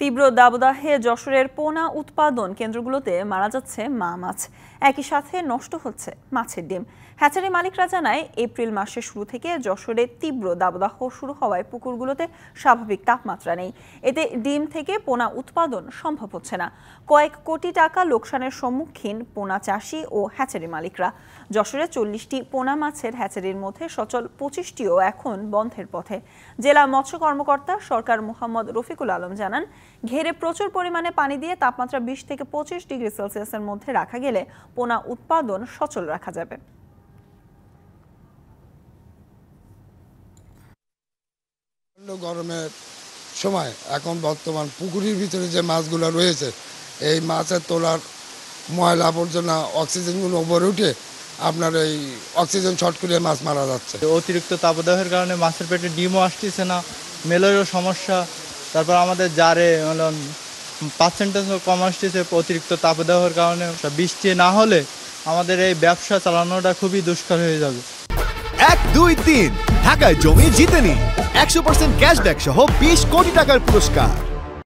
তীব্র দাবদাহে যশোরের পোনা উৎপাদন কেন্দ্রগুলোতে মারা যাচ্ছে মা মাছ, একই সাথে নষ্ট হচ্ছে মাছের ডিম। হ্যাচারি মালিকরা জানায়, এপ্রিল মাসের শুরু থেকে যশোরে তীব্র দাবদাহ শুরু হওয়ায় পুকুরগুলোতে স্বাভাবিক তাপমাত্রা নেই। এতে ডিম থেকে পোনা উৎপাদন সম্ভব হচ্ছে না। কয়েক কোটি টাকা লোকসানের সম্মুখীন পোনা চাষি ও হ্যাচারি মালিকরা। যশোরে 40টি পোনা মাছের হ্যাচারির মধ্যে সচল 25টিও এখন বন্ধের পথে। জেলা মৎস্য কর্মকর্তা সরকার মোহাম্মদ রফিকুল আলম জানান, ঘেরে প্রচুর পরিমাণে পানি দিয়ে তাপমাত্রা 20 থেকে 25 ডিগ্রি সেলসিয়াসের মধ্যে রাখা গেলে পোনা উৎপাদন সচল রাখা যাবে। গরমের সময় এখন বর্তমান পুকুরের ভিতরে যে মাছগুলো রয়েছে, এই মাছের তোলার ময়লা আবর্জনা অক্সিজেনগুলো উপরে উঠে আপনার এই অক্সিজেন শর্ট করে মাছ মারা যাচ্ছে। অতিরিক্ত তাপদাহের কারণে মাছের পেটে ডিমও আসতেছে না, মেলেরও সমস্যা। তারপর আমাদের জারে পার্সেন্টেজও কম আসতেছে অতিরিক্ত তাপদাহের কারণে। বৃষ্টি না হলে আমাদের এই ব্যবসা চালানোটা খুবই দুষ্কর হয়ে যাবে। 1, 2, 3 ঢাকায় জমি জিতে নিন 100% ক্যাশব্যাক সহ 20 কোটি টাকার পুরস্কার।